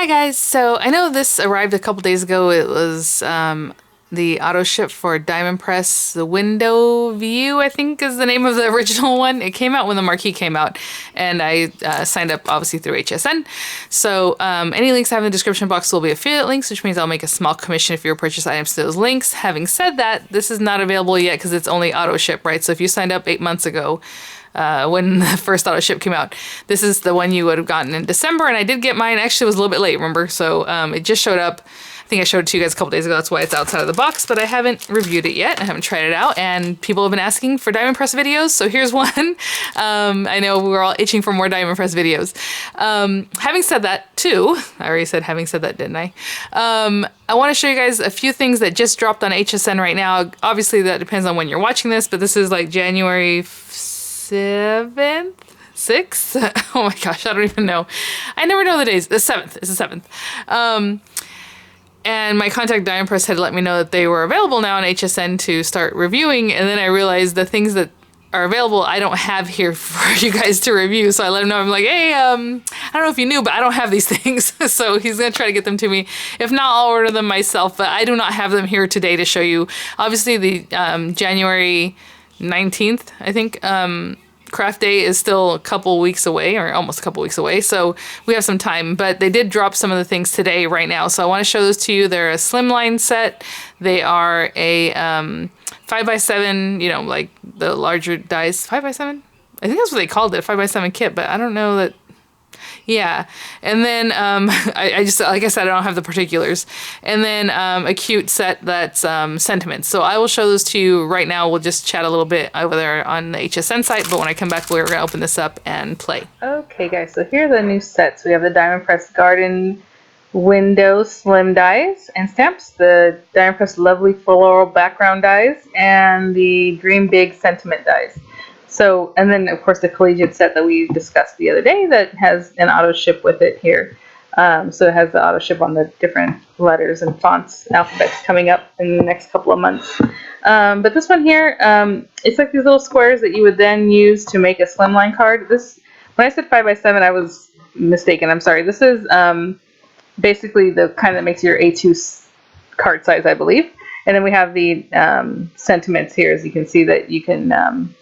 Hi guys, so I know this arrived a couple days ago. It was the Autoship for Diamond Press, the Window View, I think is the name of the original one. It came out when the marquee came out, and I signed up obviously through HSN. So any links I have in the description box will be affiliate links, which means I'll make a small commission if you purchase items to those links. Having said that, this is not available yet because it's only Autoship, right? So if you signed up 8 months ago, when the first Autoship came out, this is the one you would have gotten in December, and I did get mine. Actually, it was a little bit late, remember? So it just showed up. I think I showed it to you guys a couple days ago. That's why it's outside of the box, but I haven't reviewed it yet. I haven't tried it out, and people have been asking for Diamond Press videos, so here's one. I know we're all itching for more Diamond Press videos. Having said that, too, I already said having said that, didn't I? I want to show you guys a few things that just dropped on HSN right now. Obviously, that depends on when you're watching this, but this is like January 7th? 6th? Oh my gosh, I don't even know. I never know the days. The 7th. It's the 7th. And my contact Diamond Press had let me know that they were available now on HSN to start reviewing, and then I realized the things that are available I don't have here for you guys to review. So I let him know. I'm like, hey, I don't know if you knew, but I don't have these things. So he's going to try to get them to me. If not, I'll order them myself, but I do not have them here today to show you. Obviously, the January 19th, I think, craft day is still a couple weeks away, or almost a couple weeks away, so we have some time, but they did drop some of the things today right now, so I want to show those to you. They're a Slimline set. They are a 5x7, you know, like the larger dies. 5x7? I think that's what they called it, 5x7 kit, but I don't know that. Yeah, and then I just, like I said, I don't have the particulars. And then a cute set that's sentiments. So I will show those to you right now. We'll just chat a little bit over there on the HSN site, but when I come back, we're going to open this up and play. Okay, guys, so here are the new sets. We have the Diamond Press Garden Window Slim dies and stamps, the Diamond Press Lovely Floral Background dies, and the Dream Big Sentiment dies. So, and then of course the collegiate set that we discussed the other day that has an auto ship with it here. So it has the auto ship on the different letters and fonts, alphabets coming up in the next couple of months. But this one here, it's like these little squares that you would then use to make a slimline card. This, when I said 5x7, I was mistaken. I'm sorry. This is basically the kind that makes your A2 card size, I believe. And then we have the sentiments here, as you can see, that you can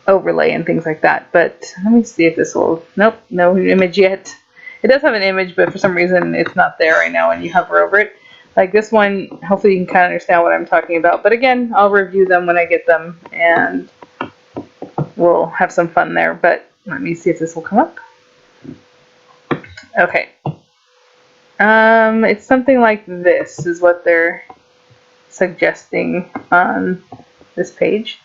overlay and things like that. But let me see if this will, nope, no image yet. It does have an image, but for some reason it's not there right now when you hover over it. Like this one, hopefully you can kind of understand what I'm talking about. But again, I'll review them when I get them, and we'll have some fun there. But let me see if this will come up. Okay. It's something like this is what they're suggesting on this page.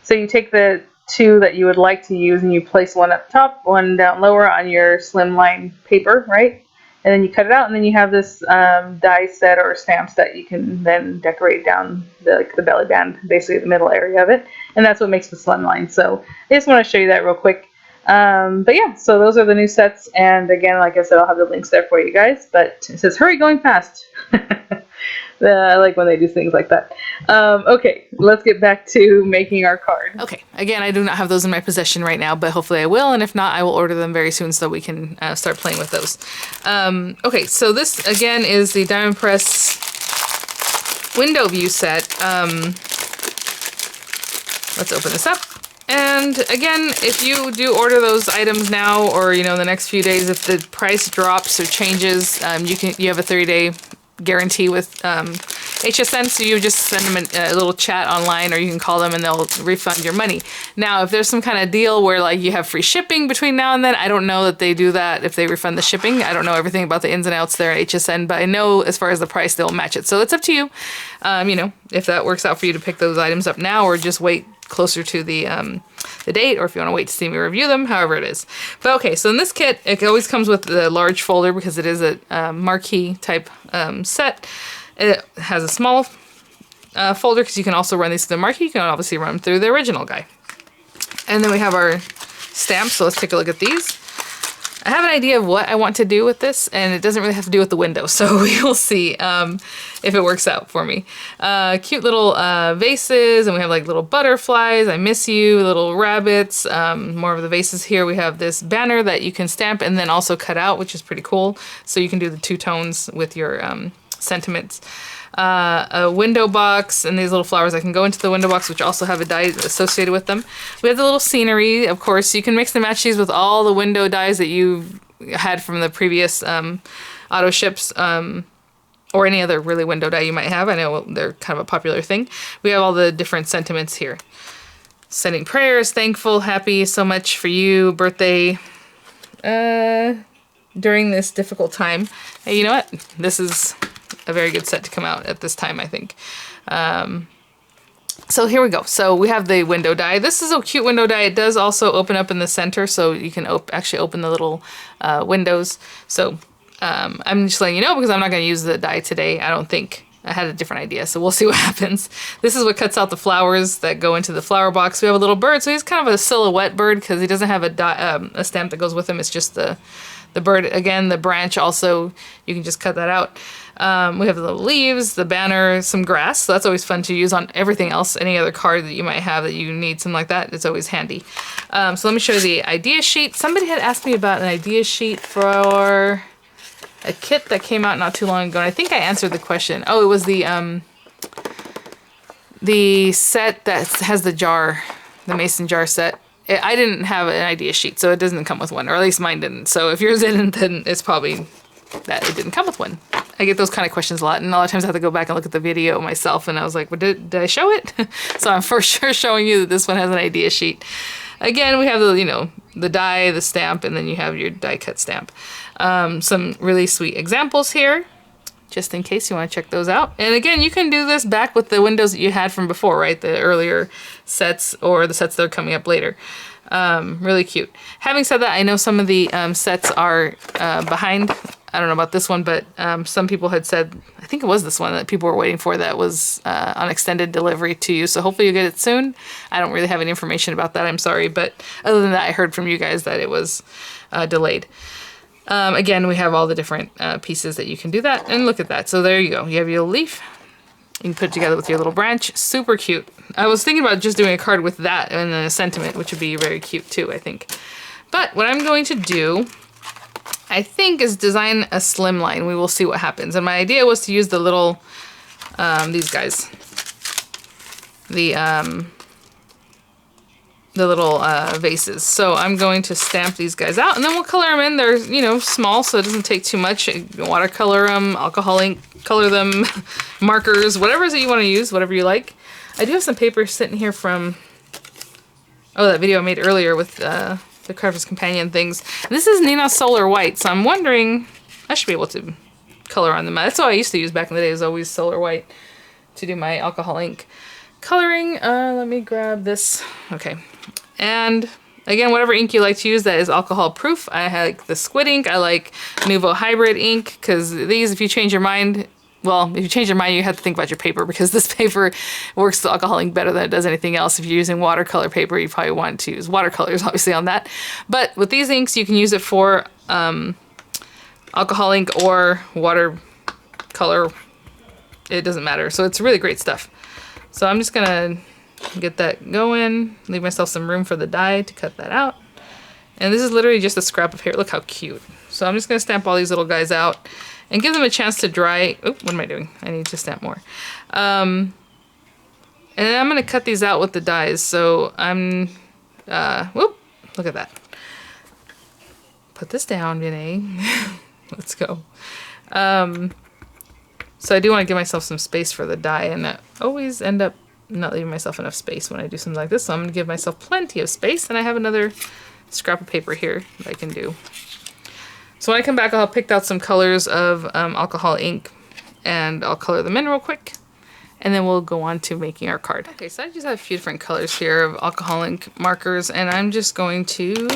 So you take the two that you would like to use and you place one up top, one down lower on your slimline paper, right? And then you cut it out, and then you have this die set or stamps that you can then decorate down the belly band, basically the middle area of it. And that's what makes the slimline. So I just want to show you that real quick. But yeah, so those are the new sets. And again, like I said, I'll have the links there for you guys. But it says, hurry, going fast. I like when they do things like that. Okay, let's get back to making our card. Okay, again, I do not have those in my possession right now, but hopefully I will, and if not, I will order them very soon so we can start playing with those. Okay, so this, again, is the Diamond Press Window View set. Let's open this up. And again, if you do order those items now, or, you know, in the next few days, if the price drops or changes, you have a 30-day guarantee with HSN, so you just send them a little chat online, or you can call them and they'll refund your money. Now, if there's some kind of deal where like you have free shipping between now and then, I don't know that they do that if they refund the shipping. I don't know everything about the ins and outs there at HSN, but I know as far as the price, they'll match it. So it's up to you, you know, if that works out for you to pick those items up now, or just wait closer to the date, or if you want to wait to see me review them, however it is. But okay, so in this kit, it always comes with the large folder because it is a marquee type set. It has a small folder because you can also run these through the marquee. You can obviously run them through the original guy. And then we have our stamps, so let's take a look at these. I have an idea of what I want to do with this, and it doesn't really have to do with the window, so we will see if it works out for me. Cute little vases, and we have like little butterflies, I miss you, little rabbits, more of the vases here. We have this banner that you can stamp and then also cut out, which is pretty cool. So you can do the two tones with your sentiments. A window box, and these little flowers that can go into the window box, which also have a die associated with them. We have the little scenery, of course. You can mix and match these with all the window dies that you had from the previous auto ships, or any other really window die you might have. I know they're kind of a popular thing. We have all the different sentiments here. Sending prayers, thankful, happy, so much for you, birthday, during this difficult time. Hey, you know what? This is a very good set to come out at this time, I think. So here we go. So we have the window die. This is a cute window die. It does also open up in the center, so you can actually open the little windows. So I'm just letting you know because I'm not going to use the die today, I don't think. I had a different idea, so we'll see what happens. This is what cuts out the flowers that go into the flower box. We have a little bird, so he's kind of a silhouette bird because he doesn't have a stamp that goes with him. It's just the bird. Again, the branch also, you can just cut that out. We have the little leaves, the banner, some grass. So that's always fun to use on everything else. Any other card that you might have that you need something like that, it's always handy. So let me show you the idea sheet. Somebody had asked me about an idea sheet for a kit that came out not too long ago. And I think I answered the question. Oh, it was the set that has the jar, the mason jar set. I didn't have an idea sheet, so it doesn't come with one, or at least mine didn't. So if yours didn't, then it's probably that it didn't come with one. I get those kind of questions a lot, and a lot of times I have to go back and look at the video myself, and I was like, well, did I show it? So I'm for sure showing you that this one has an idea sheet. Again, we have the, you know, the die, the stamp, and then you have your die cut stamp. Some really sweet examples here, just in case you want to check those out. And again, you can do this back with the windows that you had from before, right? The earlier sets or the sets that are coming up later. Really cute. Having said that, I know some of the sets are behind. I don't know about this one, but some people had said, I think it was this one that people were waiting for that was on extended delivery to you. So hopefully you get it soon. I don't really have any information about that. I'm sorry. But other than that, I heard from you guys that it was delayed. Again, we have all the different pieces that you can do that. And look at that. So there you go. You have your leaf. You can put it together with your little branch. Super cute. I was thinking about just doing a card with that and then a sentiment, which would be very cute too, I think. But what I'm going to do, I think, is design a slimline. We will see what happens. And my idea was to use the little, these guys. The little vases. So I'm going to stamp these guys out, and then we'll color them in. They're, you know, small, so it doesn't take too much. Watercolor them, alcohol ink, color them, markers, whatever it is that you want to use, whatever you like. I do have some paper sitting here from, oh, that video I made earlier with the Crafter's Companion things. And this is Nina Solar White, so I'm wondering, I should be able to color on them. That's what I used to use back in the day, is always Solar White to do my alcohol ink coloring. Let me grab this. Okay. And again, whatever ink you like to use that is alcohol proof. I like the squid ink. I like Nuvo Hybrid ink, because these, if you change your mind, well, if you change your mind, you have to think about your paper, because this paper works with alcohol ink better than it does anything else. If you're using watercolor paper, you probably want to use watercolors, obviously, on that. But with these inks, you can use it for alcohol ink or watercolor. It doesn't matter. So it's really great stuff. So I'm just gonna get that going, leave myself some room for the die to cut that out. And this is literally just a scrap of hair. Look how cute. So I'm just gonna stamp all these little guys out and give them a chance to dry. Oh, what am I doing? I need to stamp more. And then I'm gonna cut these out with the dies. So I'm, whoop, look at that. Put this down, Vianney. Let's go. So I do want to give myself some space for the die, and I always end up not leaving myself enough space when I do something like this. So I'm going to give myself plenty of space, and I have another scrap of paper here that I can do. So when I come back, I'll have picked out some colors of alcohol ink, and I'll color them in real quick, and then we'll go on to making our card. Okay, so I just have a few different colors here of alcohol ink markers, and I'm just going to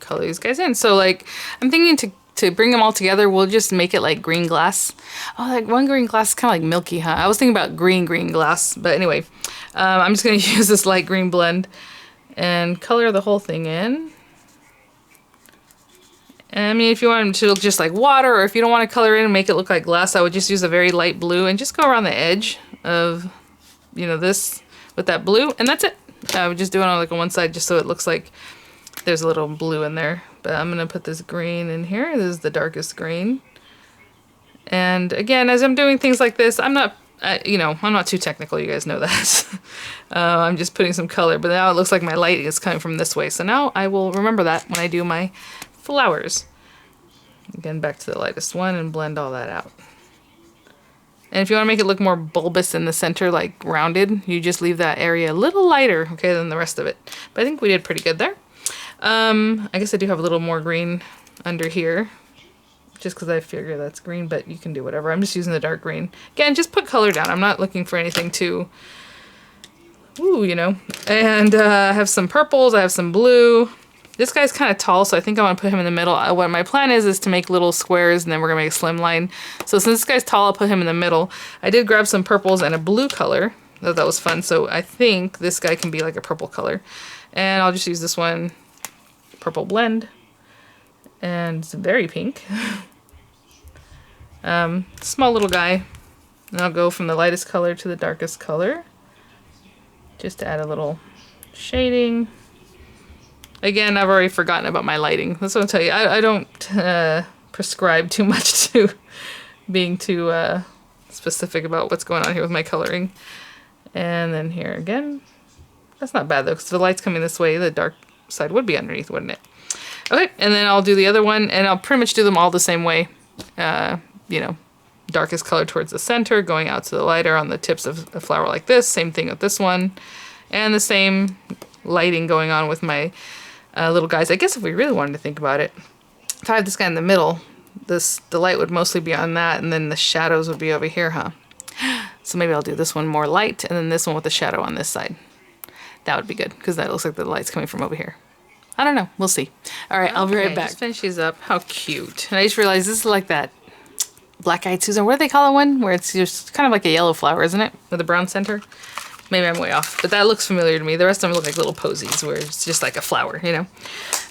color these guys in. So like, I'm thinking to bring them all together, we'll just make it like green glass. Oh, like one green glass is kind of like milky, huh? I was thinking about green glass, but anyway, I'm just going to use this light green blend and color the whole thing in. I mean, if you want them to look just like water, or if you don't want to color in and make it look like glass, I would just use a very light blue and just go around the edge of, you know, this with that blue, and that's it. I would just do it on like on one side just so it looks like there's a little blue in there. But I'm going to put this green in here. This is the darkest green. And again, as I'm doing things like this, I'm not, you know, I'm not too technical. You guys know that. I'm just putting some color, but now it looks like my light is coming from this way. So now I will remember that when I do my flowers. Again, back to the lightest one and blend all that out. And if you want to make it look more bulbous in the center, like rounded, you just leave that area a little lighter, okay, than the rest of it. But I think we did pretty good there. I guess I do have a little more green under here, just because I figure that's green, but you can do whatever. I'm just using the dark green. Again, just put color down. I'm not looking for anything too, ooh, you know. And I have some purples, I have some blue. This guy's kind of tall, so I think I want to put him in the middle. What my plan is to make little squares, and then we're going to make a slim line. So since this guy's tall, I'll put him in the middle. I did grab some purples and a blue color. Thought that was fun, so I think this guy can be like a purple color. And I'll just use this one, purple blend. And it's very pink. Small little guy. And I'll go from the lightest color to the darkest color, just to add a little shading. Again, I've already forgotten about my lighting. That's what I'll tell you. I don't prescribe too much to being too specific about what's going on here with my coloring. And then here again. That's not bad though, because the light's coming this way, the dark side would be underneath, wouldn't it? Okay, and then I'll do the other one, and I'll pretty much do them all the same way. You know, darkest color towards the center, going out to the lighter on the tips of a flower like this. Same thing with this one. And the same lighting going on with my little guys. I guess if we really wanted to think about it, if I have this guy in the middle, the light would mostly be on that, and then the shadows would be over here, huh? So maybe I'll do this one more light, and then this one with the shadow on this side. That would be good, because that looks like the light's coming from over here. I don't know. We'll see. All right, I'll be right back. Just finish these up. How cute. And I just realized this is like that Black-Eyed Susan. What do they call it one? Where it's just kind of like a yellow flower, isn't it? With a brown center. Maybe I'm way off, but that looks familiar to me. The rest of them look like little posies where it's just like a flower, you know?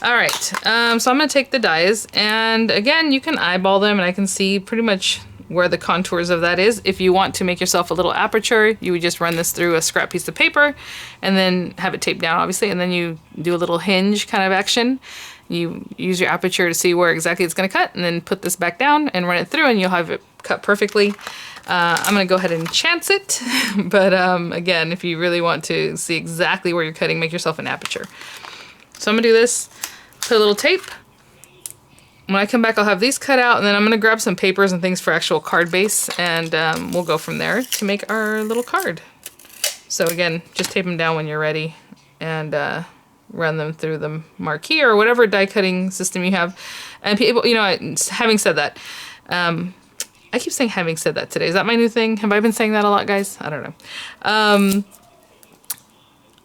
All right, so I'm gonna take the dies, and again, you can eyeball them, and I can see pretty much where the contours of that is. If you want to make yourself a little aperture, you would just run this through a scrap piece of paper and then have it taped down, obviously, and then you do a little hinge kind of action. You use your aperture to see where exactly it's gonna cut, and then put this back down and run it through, and you'll have it cut perfectly. I'm going to go ahead and chance it, but again, if you really want to see exactly where you're cutting, make yourself an aperture. So I'm going to do this, put a little tape. When I come back, I'll have these cut out, and then I'm going to grab some papers and things for actual card base, and we'll go from there to make our little card. So again, just tape them down when you're ready, and run them through the marquee or whatever die cutting system you have. And people, you know, having said that, I keep saying having said that today. Is that my new thing? Have I been saying that a lot, guys? I don't know.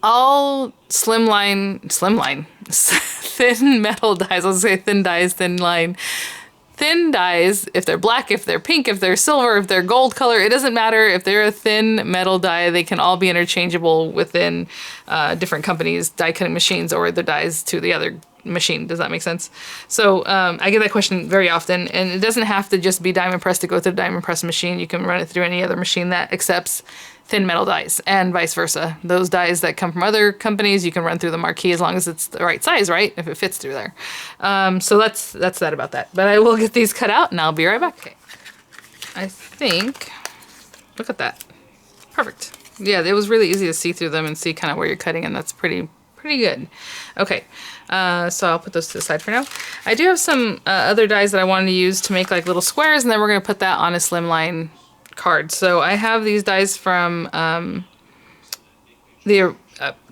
All slimline, thin metal dies. I'll say thin dies, thin line. Thin dies, if they're black, if they're pink, if they're silver, if they're gold color, it doesn't matter. If they're a thin metal die, they can all be interchangeable within different companies' die cutting machines, or the dies to the other machine. Does that make sense? So I get that question very often, and it doesn't have to just be diamond press to go through the diamond press machine. You can run it through any other machine that accepts thin metal dies, and vice versa. Those dies that come from other companies, you can run through the marquee as long as it's the right size, right? If it fits through there. So that's that about that. But I will get these cut out, and I'll be right back. Okay. I think, look at that. Perfect. Yeah, it was really easy to see through them and see kind of where you're cutting, and that's pretty good. Okay. So I'll put those to the side for now. I do have some other dies that I wanted to use to make like little squares, and then we're going to put that on a slimline card. So I have these dies from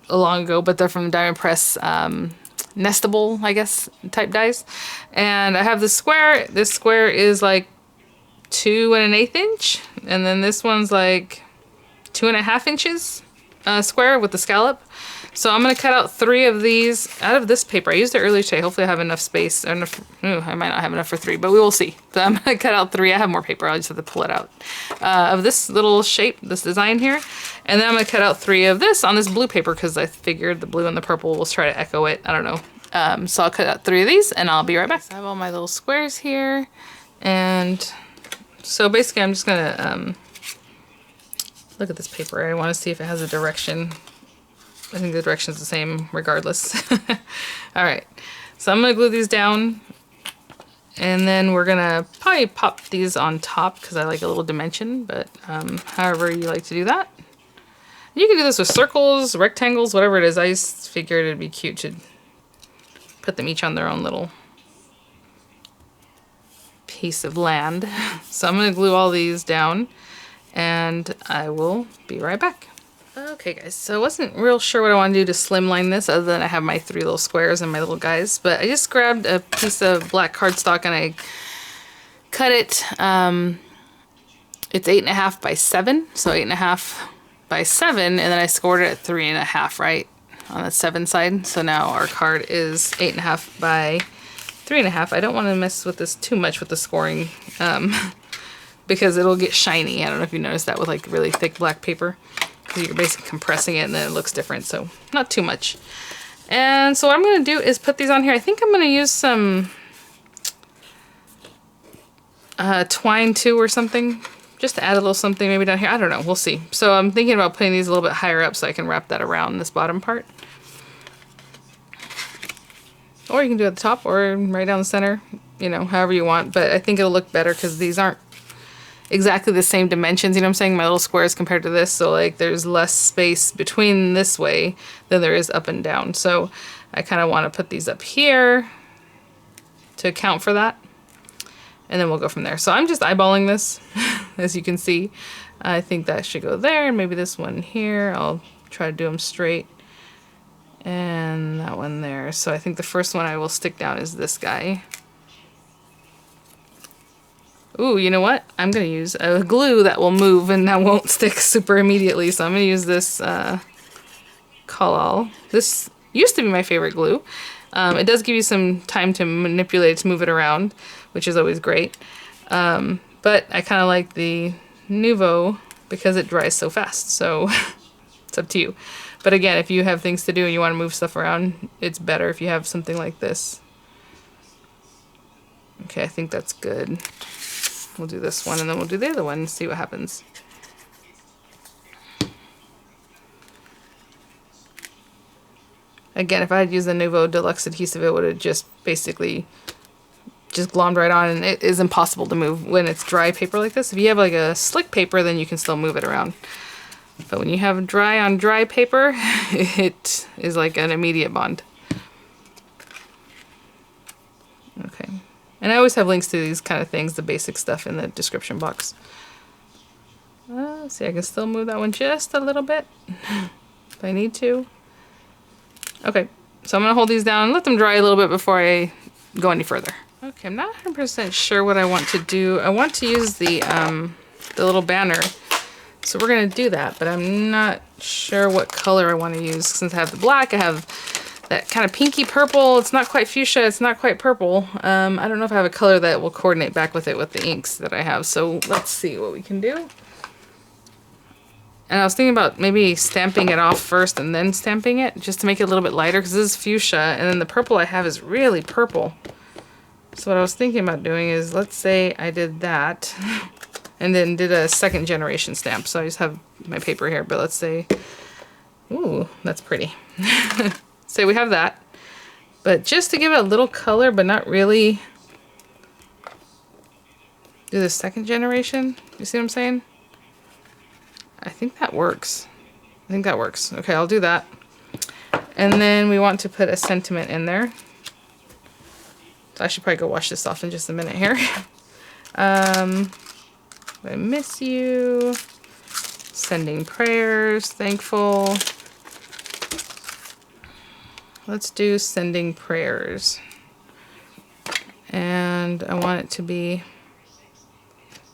long ago, but they're from the Diamond Press nestable, I guess, type dies. And I have this square. This square is like 2 1/8 inch, and then this one's like 2.5 inches square with the scallop. So I'm going to cut out 3 of these out of this paper. I used it earlier today. Hopefully I have enough space. I might not have enough for 3, but we will see. So I'm going to cut out 3. I have more paper. I'll just have to pull it out. Of this little shape, this design here. And then I'm going to cut out 3 of this on this blue paper, because I figured the blue and the purple will try to echo it. I don't know. So I'll cut out 3 of these and I'll be right back. So I have all my little squares here. And so basically I'm just gonna look at this paper. I want to see if it has a direction. I think the direction is the same regardless. All right, so I'm gonna glue these down, and then we're gonna probably pop these on top because I like a little dimension, but however you like to do that. You can do this with circles, rectangles, whatever it is. I just figured it'd be cute to put them each on their own little piece of land. So I'm gonna glue all these down and I will be right back. Okay guys, so I wasn't real sure what I want to do to slimline this other than I have my 3 little squares and my little guys, but I just grabbed a piece of black cardstock and I cut it. It's 8.5 by 7, so 8.5 by 7, and then I scored it at 3.5 right on the 7 side. So now our card is 8.5 by 3.5. I don't want to mess with this too much with the scoring because it'll get shiny. I don't know if you noticed that with like really thick black paper. You're basically compressing it and then it looks different, so not too much. And so what I'm going to do is put these on here. I think I'm going to use some twine too or something, just to add a little something maybe down here. I don't know, we'll see. So I'm thinking about putting these a little bit higher up so I can wrap that around this bottom part. Or you can do it at the top or right down the center, you know, however you want. But I think it'll look better because these aren't exactly the same dimensions, you know what I'm saying, my little squares compared to this, so like there's less space between this way than there is up and down. So I kind of want to put these up here to account for that, and then we'll go from there. So I'm just eyeballing this as you can see. I think that should go there, and maybe this one here. I'll try to do them straight, and that one there. So I think the first one I will stick down is this guy. Ooh, you know what? I'm going to use a glue that will move and that won't stick super immediately. So I'm going to use this Collall. This used to be my favorite glue. It does give you some time to manipulate it, to move it around, which is always great. But I kind of like the Nouveau because it dries so fast. So it's up to you. But again, if you have things to do and you want to move stuff around, it's better if you have something like this. Okay, I think that's good. We'll do this one and then we'll do the other one and see what happens. Again, if I had used the Nouveau Deluxe adhesive, it would have just basically just glommed right on, and it is impossible to move when it's dry paper like this. If you have like a slick paper, then you can still move it around. But when you have dry on dry paper, it is like an immediate bond. Okay. And I always have links to these kind of things, the basic stuff, in the description box. See, I can still move that one just a little bit if I need to. Okay, so I'm going to hold these down and let them dry a little bit before I go any further. Okay, I'm not 100% sure what I want to do. I want to use the little banner. So we're going to do that, but I'm not sure what color I want to use. Since I have the black, I have that kind of pinky purple. It's not quite fuchsia, it's not quite purple. I don't know if I have a color that will coordinate back with it with the inks that I have. So let's see what we can do. And I was thinking about maybe stamping it off first and then stamping it, just to make it a little bit lighter, because this is fuchsia, and then the purple I have is really purple. So what I was thinking about doing is, let's say I did that, and then did a second generation stamp. So I just have my paper here, but let's say, ooh, that's pretty. So we have that, but just to give it a little color, but not really do the second generation. You see what I'm saying? I think that works. I think that works. Okay, I'll do that. And then we want to put a sentiment in there. So I should probably go wash this off in just a minute here. I miss you. Sending prayers, thankful. Let's do sending prayers. And I want it to be,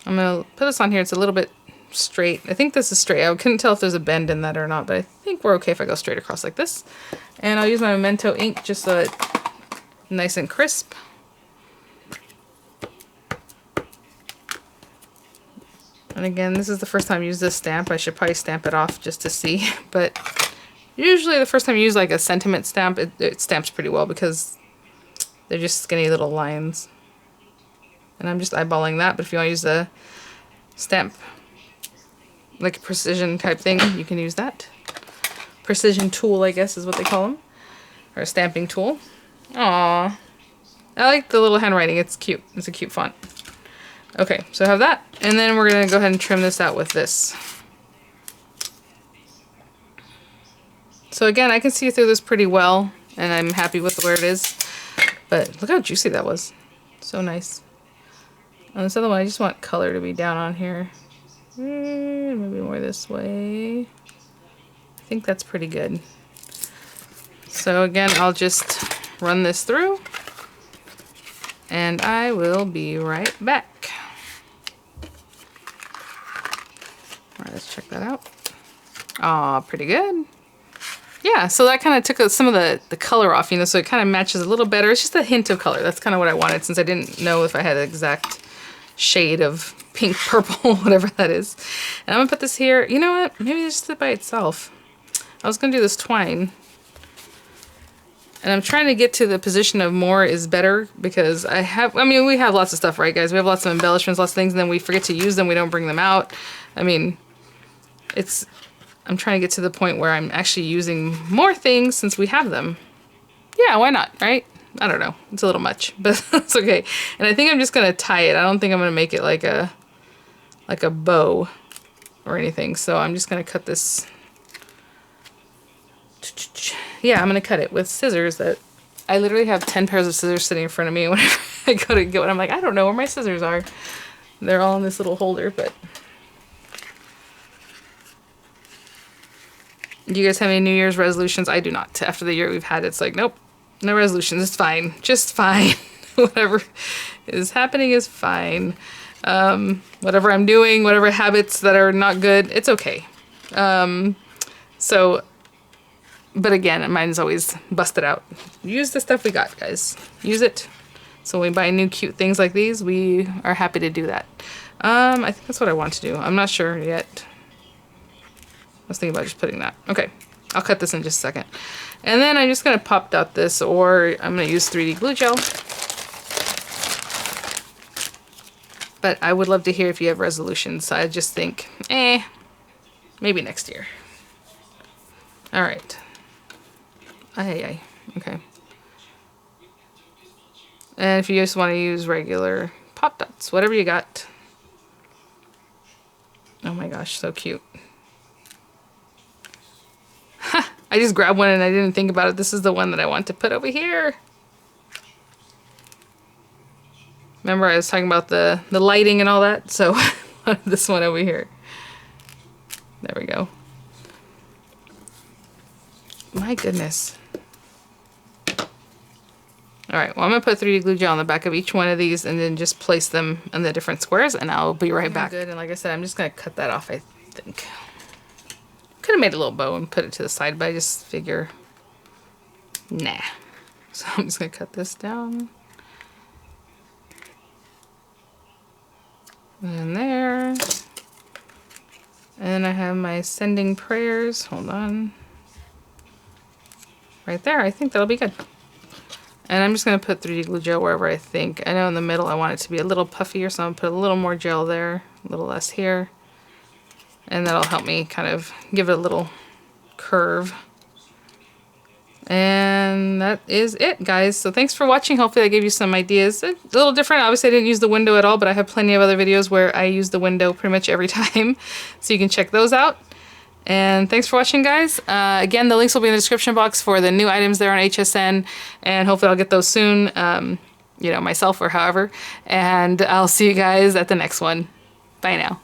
I'm going to put this on here. It's a little bit straight. I think this is straight. I couldn't tell if there's a bend in that or not, but I think we're okay if I go straight across like this. And I'll use my Memento ink just so it's nice and crisp. And again, this is the first time I use this stamp. I should probably stamp it off just to see, but Usually the first time you use like a sentiment stamp, it stamps pretty well because they're just skinny little lines. And I'm just eyeballing that, but if you want to use a stamp, like a precision type thing, you can use that. Precision tool, I guess is what they call them. Or a stamping tool. Aww. I like the little handwriting, it's cute. It's a cute font. Okay, so I have that. And then we're going to go ahead and trim this out with this. So again, I can see through this pretty well, and I'm happy with where it is. But look how juicy that was. So nice. On this other one, I just want color to be down on here. Maybe more this way. I think that's pretty good. So again, I'll just run this through. And I will be right back. Alright, let's check that out. Aw, pretty good. Yeah, so that kind of took some of the color off, you know, so it kind of matches a little better. It's just a hint of color. That's kind of what I wanted, since I didn't know if I had an exact shade of pink, purple, whatever that is. And I'm going to put this here. You know what? Maybe just it by itself. I was going to do this twine. And I'm trying to get to the position of more is better, because we have lots of stuff, right, guys? We have lots of embellishments, lots of things, and then we forget to use them. We don't bring them out. I mean, I'm trying to get to the point where I'm actually using more things since we have them. Yeah, why not, right? I don't know. It's a little much, but that's okay. And I think I'm just going to tie it. I don't think I'm going to make it like a bow or anything. So I'm just going to cut this. Yeah, I'm going to cut it with scissors that I literally have 10 pairs of scissors sitting in front of me whenever I go to get one. I'm like, I don't know where my scissors are. They're all in this little holder, but... Do you guys have any New Year's resolutions? I do not. After the year we've had, it's like, nope, no resolutions. It's fine. Just fine. Whatever is happening is fine. Whatever I'm doing, whatever habits that are not good, it's okay. But again, mine's always busted out. Use the stuff we got, guys. Use it. So when we buy new cute things like these, we are happy to do that. I think that's what I want to do. I'm not sure yet. I was thinking about just putting that. Okay, I'll cut this in just a second. And then I'm just going to pop dot this, or I'm going to use 3D glue gel. But I would love to hear if you have resolutions. I just think, maybe next year. All right. Okay. And if you just want to use regular pop dots, whatever you got. Oh my gosh, so cute. I just grabbed one and I didn't think about it. This is the one that I want to put over here. Remember I was talking about the lighting and all that? So this one over here. There we go. My goodness. Alright, well I'm going to put 3D glue gel on the back of each one of these and then just place them in the different squares, and I'll be right back. Good, and like I said, I'm just going to cut that off, I think. Could have made a little bow and put it to the side, but I just figure, nah. So I'm just going to cut this down. And there. And I have my sending prayers. Hold on. Right there. I think that'll be good. And I'm just going to put 3D glue gel wherever I think. I know in the middle I want it to be a little puffier, so I'm going to put a little more gel there, a little less here. And that'll help me kind of give it a little curve. And that is it, guys. So thanks for watching. Hopefully I gave you some ideas. A little different. Obviously I didn't use the window at all, but I have plenty of other videos where I use the window pretty much every time. So you can check those out. And thanks for watching, guys. Again, the links will be in the description box for the new items there on HSN. And hopefully I'll get those soon, you know, myself or however. And I'll see you guys at the next one. Bye now.